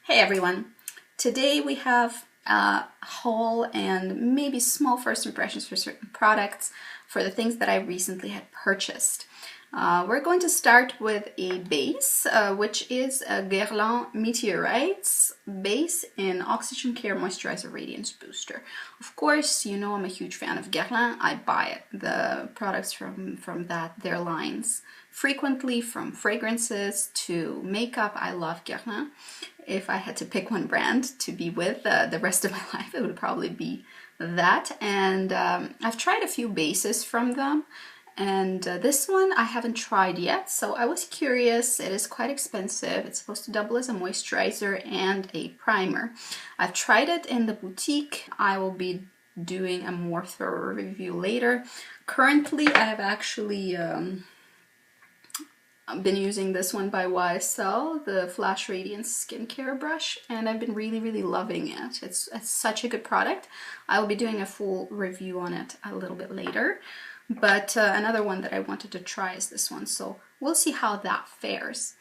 Hey everyone! Today we have a haul and maybe small first impressions for certain products for the things that I recently had purchased. We're going to start with a base, which is a Guerlain Meteorites base in Oxygen Care Moisturizer Radiance Booster. Of course, you know I'm a huge fan of Guerlain. I buy the products from their lines frequently, from fragrances to makeup. I love Guerlain. If I had to pick one brand to be with the rest of my life, it would probably be that. And I've tried a few bases from them. And this one I haven't tried yet, so I was curious. It is quite expensive. It's supposed to double as a moisturizer and a primer. I've tried it in the boutique. I will be doing a more thorough review later. Currently, I have actually I've been using this one by YSL, the Flash Radiance Skincare Brush, and I've been really loving it. It's such a good product. I will be doing a full review on it a little bit later. But another one that I wanted to try is this one, so we'll see how that fares.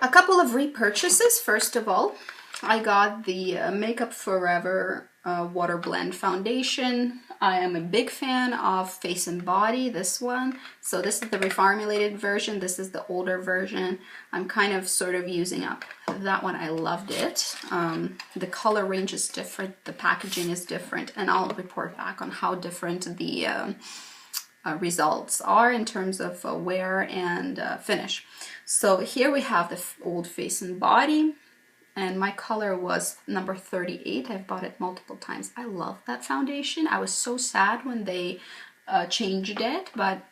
A couple of repurchases. First of all, I got the Makeup Forever Water Blend Foundation. I am a big fan of Face and Body, this one. So this is the reformulated version. This is the older version. I'm kind of sort of using up that one. I loved it. The color range is different. The packaging is different. And I'll report back on how different the results are in terms of wear and finish. So here we have the old Face and Body, and my color was number 38. I've bought it multiple times. I love that foundation. I was so sad when they changed it, but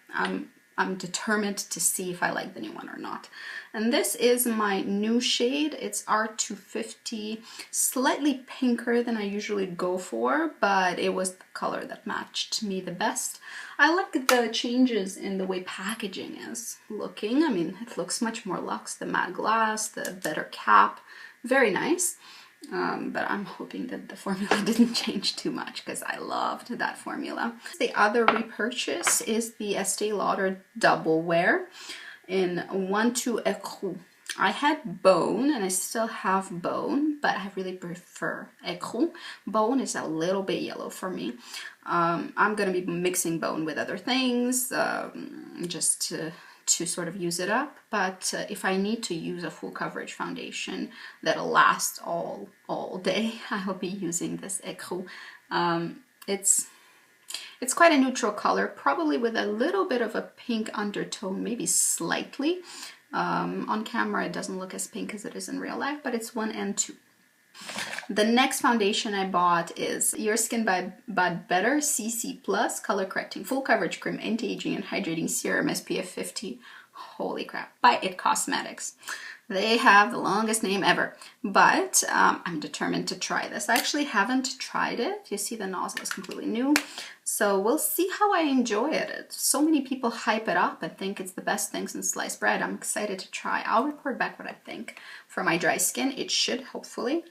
I'm determined to see if I like the new one or not. And this is my new shade. It's R250, slightly pinker than I usually go for, but it was the color that matched me the best. I like the changes in the way packaging is looking. I mean, it looks much more luxe. The matte glass, the better cap, very nice. But I'm hoping that the formula didn't change too much because I loved that formula. The other repurchase is the Este Lauder Double Wear in 1-2 Écru. I had Bone and I still have Bone, but I really prefer Écru. Bone is a little bit yellow for me. I'm going to be mixing Bone with other things just to sort of use it up, but if I need to use a full coverage foundation that'll last all day, I'll be using this Écru. It's quite a neutral color, probably with a little bit of a pink undertone, maybe slightly. On camera it doesn't look as pink as it is in real life, but it's 1 and 2. The next foundation I bought is Your Skin but Better CC Plus Color Correcting Full Coverage Cream Anti-Aging and Hydrating Serum SPF 50. Holy crap, by It Cosmetics. They have the longest name ever, but I'm determined to try this. I actually haven't tried it. You see the nozzle is completely new, so we'll see how I enjoy it. So many people hype it up and think it's the best thing since sliced bread. I'm excited to try. I'll report back what I think. For my dry skin, it should hopefully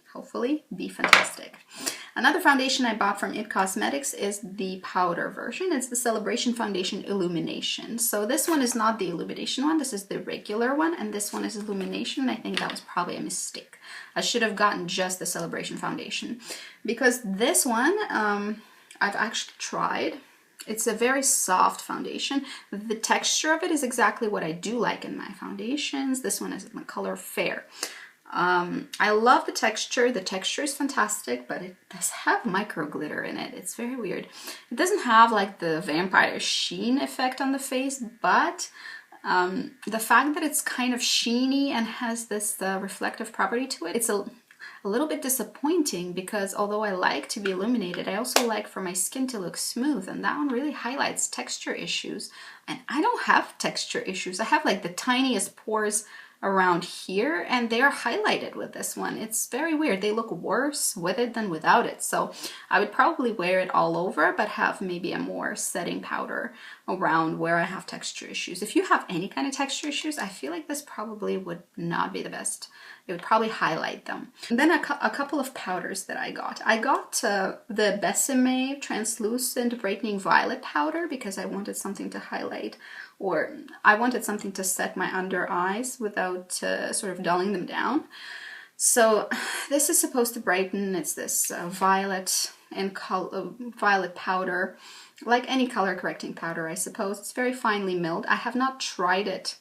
be fantastic. Another foundation I bought from It Cosmetics is the powder version. It's the Celebration Foundation Illumination. So this one is not the Illumination one. This is the regular one, and this one is Illumination. I think that was probably a mistake. I should have gotten just the Celebration Foundation, because this one I've actually tried. It's a very soft foundation. The texture of it is exactly what I do like in my foundations. This one is in the color Fair. I love the texture. The texture is fantastic, but it does have micro glitter in it. It's very weird. It doesn't have like the vampire sheen effect on the face, but the fact that it's kind of sheeny and has this reflective property to it, it's a little bit disappointing, because although I like to be illuminated, I also like for my skin to look smooth, and that one really highlights texture issues. And I don't have texture issues. I have like the tiniest pores around here, and they are highlighted with this one. It's very weird. They look worse with it than without it. So I would probably wear it all over, but have maybe a more setting powder around where I have texture issues. If you have any kind of texture issues, I feel like this probably would not be the best. It would probably highlight them. And then a couple of powders that I got. I got the Besame Translucent Brightening Violet Powder because I wanted something to highlight, or I wanted something to set my under eyes without sort of dulling them down. So this is supposed to brighten. It's this violet and violet powder, like any color correcting powder, I suppose. It's very finely milled. I have not tried it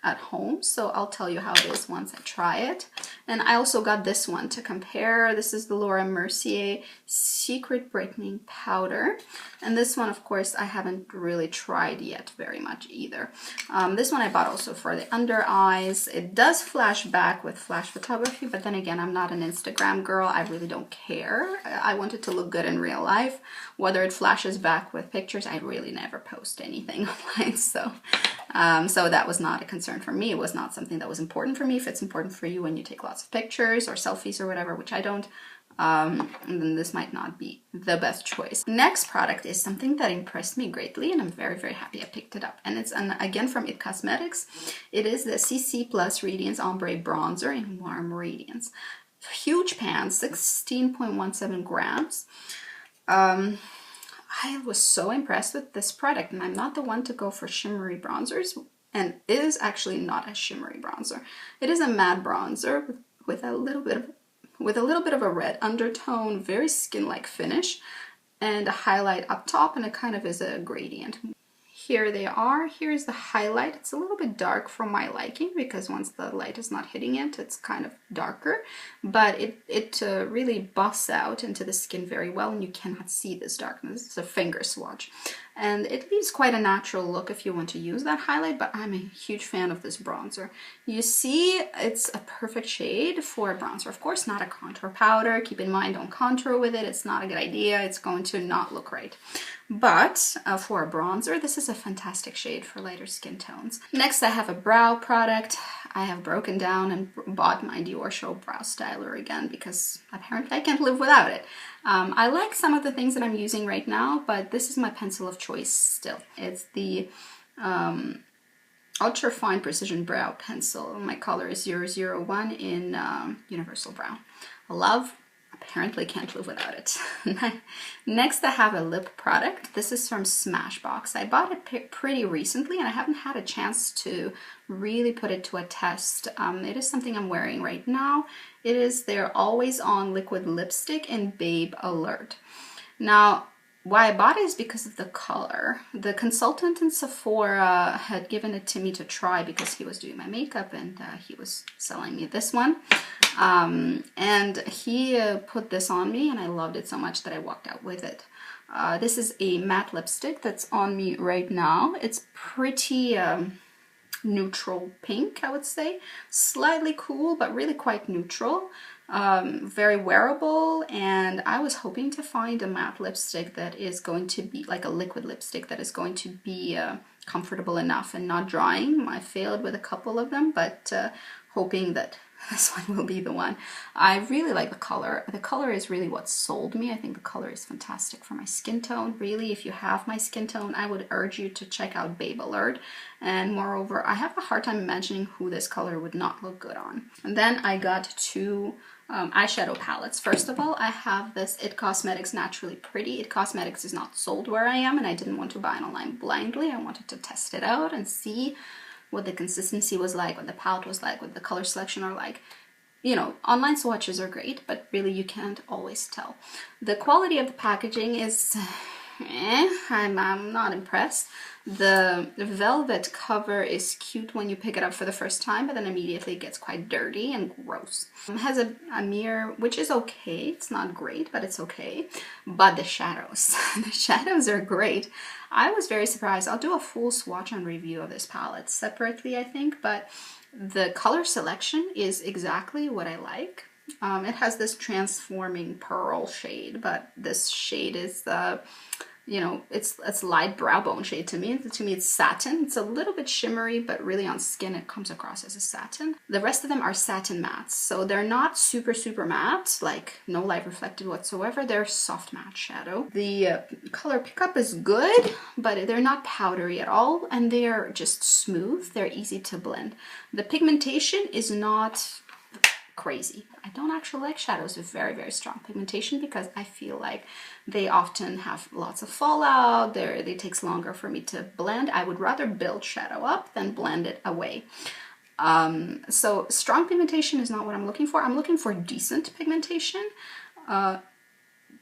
at home, so I'll tell you how it is once I try it. And I also got this one to compare. This is the Laura Mercier Secret Brightening Powder, and this one, of course, I haven't really tried yet very much either. This one I bought also for the under eyes. It does flash back with flash photography, but then again, I'm not an Instagram girl. I really don't care. I want it to look good in real life. Whether it flashes back with pictures, I really never post anything online, so that was not a concern for me. It was not something that was important for me. If it's important for you when you take lots of pictures or selfies or whatever, which I don't, then this might not be the best choice. Next product is something that impressed me greatly, and I'm very, very happy I picked it up. And it's, again, from IT Cosmetics. It is the CC Plus Radiance Ombre Bronzer in Warm Radiance. Huge pan, 16.17 grams. I was so impressed with this product, and I'm not the one to go for shimmery bronzers, and it is actually not a shimmery bronzer. It is a matte bronzer with a little bit of a red undertone, very skin-like finish, and a highlight up top, and it kind of is a gradient. Here they are. Here's the highlight. It's a little bit dark for my liking because once the light is not hitting it, it's kind of darker, but it really buffs out into the skin very well, and you cannot see this darkness. It's a finger swatch, and it leaves quite a natural look if you want to use that highlight, but I'm a huge fan of this bronzer. You see, it's a perfect shade for a bronzer. Of course, not a contour powder. Keep in mind, don't contour with it. It's not a good idea. It's going to not look right. But for a bronzer, this is a fantastic shade for lighter skin tones. Next, I have a brow product. I have broken down and bought my Dior Show Brow Styler again because apparently I can't live without it. I like some of the things that I'm using right now, but this is my pencil of choice still. It's the Ultra Fine Precision Brow Pencil. My color is 001 in Universal Brown. Love. Apparently can't live without it. Next, I have a lip product. This is from Smashbox. I bought it pretty recently, and I haven't had a chance to really put it to a test. It is something I'm wearing right now. It is their Always On Liquid Lipstick in Babe Alert. Now, why I bought it is because of the color. The consultant in Sephora had given it to me to try because he was doing my makeup, and he was selling me this one. And he put this on me, and I loved it so much that I walked out with it. This is a matte lipstick that's on me right now. It's pretty neutral pink, I would say. Slightly cool, but really quite neutral. Very wearable, and I was hoping to find a matte lipstick that is going to be like a liquid lipstick that is going to be comfortable enough and not drying. I failed with a couple of them, but hoping that this one will be the one. I really like the color. The color is really what sold me. I think the color is fantastic for my skin tone. Really, if you have my skin tone, I would urge you to check out Babe Alert. And moreover, I have a hard time imagining who this color would not look good on. And then I got two eyeshadow palettes. First of all, I have this IT Cosmetics Naturally Pretty. IT Cosmetics is not sold where I am, and I didn't want to buy it online blindly. I wanted to test it out and see what the consistency was like, what the palette was like, what the color selection are like. You know, online swatches are great, but really you can't always tell. The quality of the packaging is I'm not impressed. The velvet cover is cute when you pick it up for the first time, but then immediately it gets quite dirty and gross. It has a mirror, which is okay. It's not great, but it's okay. But the shadows, the shadows are great. I was very surprised. I'll do a full swatch and review of this palette separately, I think, but the color selection is exactly what I like. It has this transforming pearl shade, but this shade is you know, it's light brow bone shade to me. To me, it's satin. It's a little bit shimmery, but really on skin, it comes across as a satin. The rest of them are satin mattes. So they're not super, super matte, like no light reflected whatsoever. They're soft matte shadow. The color pickup is good, but they're not powdery at all. And they're just smooth. They're easy to blend. The pigmentation is not crazy. I don't actually like shadows with very, very strong pigmentation because I feel like they often have lots of fallout. It takes longer for me to blend. I would rather build shadow up than blend it away. So strong pigmentation is not what I'm looking for. I'm looking for decent pigmentation,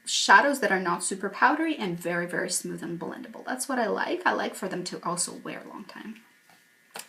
shadows that are not super powdery and very, very smooth and blendable. That's what I like. I like for them to also wear a long time.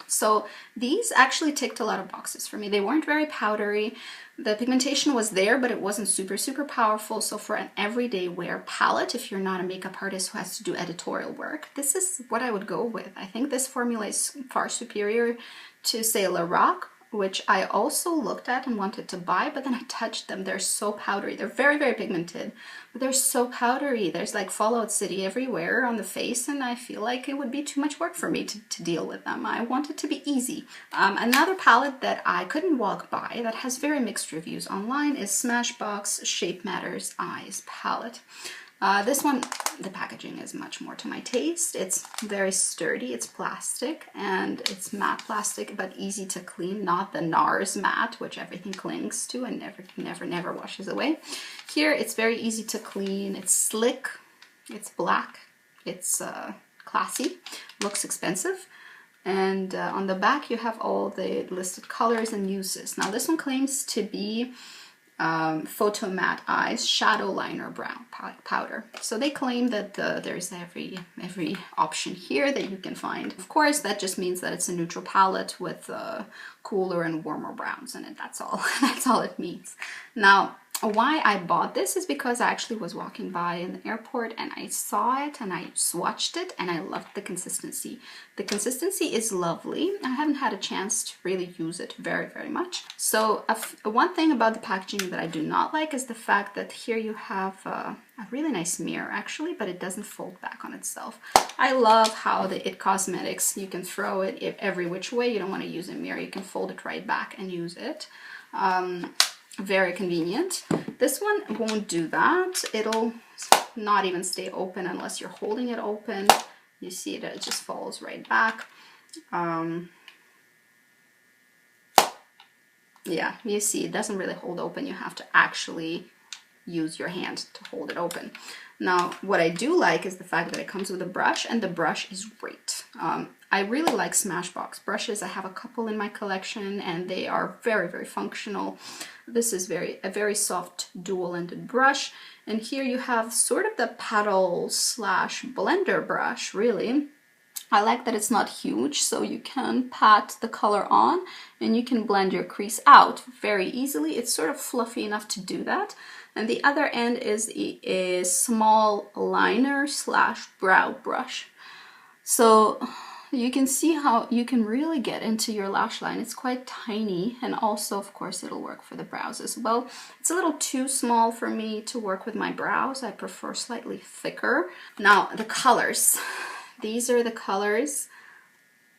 So these actually ticked a lot of boxes for me. They weren't very powdery. The pigmentation was there, but it wasn't super, super powerful. So for an everyday wear palette, if you're not a makeup artist who has to do editorial work, this is what I would go with. I think this formula is far superior to, say, La Roc, which I also looked at and wanted to buy, but then I touched them. They're so powdery. They're very, very pigmented, but they're so powdery. There's like Fallout City everywhere on the face, and I feel like it would be too much work for me to deal with them. I want it to be easy. Another palette that I couldn't walk by that has very mixed reviews online is Smashbox Shape Matters Eyes palette. This one, the packaging is much more to my taste. It's very sturdy, it's plastic, and it's matte plastic, but easy to clean, not the NARS matte, which everything clings to and never washes away. Here, it's very easy to clean, it's slick, it's black, it's classy, looks expensive. And on the back, you have all the listed colors and uses. Now, this one claims to be Photo Matte Eyes Shadow Liner Brown Powder. So they claim that there's every option here that you can find. Of course, that just means that it's a neutral palette with cooler and warmer browns in it. That's all. That's all it means. Now, why I bought this is because I actually was walking by in the airport and I saw it and I swatched it and I loved the consistency. The consistency is lovely. I haven't had a chance to really use it very, very much. So one thing about the packaging that I do not like is the fact that here you have a really nice mirror actually, but it doesn't fold back on itself. I love how the IT Cosmetics, you can throw it every which way. You don't want to use a mirror, you can fold it right back and use it. Very convenient. This one won't do that. It'll not even stay open unless you're holding it open. You see that it just falls right back. Yeah, you see it doesn't really hold open. You have to actually use your hand to hold it open. Now, what I do like is the fact that it comes with a brush, and the brush is great. I really like Smashbox brushes. I have a couple in my collection and they are very, very functional. This is a very soft dual-ended brush. And here you have sort of the paddle slash blender brush, really. I like that it's not huge, so you can pat the color on and you can blend your crease out very easily. It's sort of fluffy enough to do that. And the other end is a small liner slash brow brush. So you can see how you can really get into your lash line. It's quite tiny, and also, of course, it'll work for the brows as well. It's a little too small for me to work with my brows. I prefer slightly thicker. Now, the colors. These are the colors.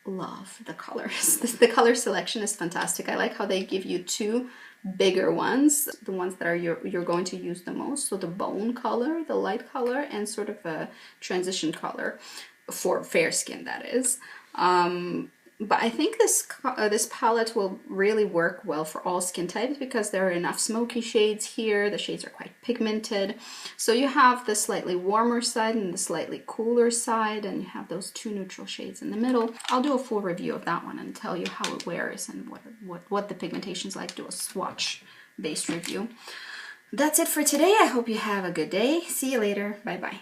Love the colors. The color selection is fantastic. I like how they give you two bigger ones, the ones that are you're going to use the most. So the bone color, the light color, and sort of a transition color. For fair skin, that is. But I think this palette will really work well for all skin types because there are enough smoky shades here. The shades are quite pigmented. So you have the slightly warmer side and the slightly cooler side, and you have those two neutral shades in the middle. I'll do a full review of that one and tell you how it wears and what the pigmentation's like. Do a swatch-based review. That's it for today. I hope you have a good day. See you later. Bye-bye.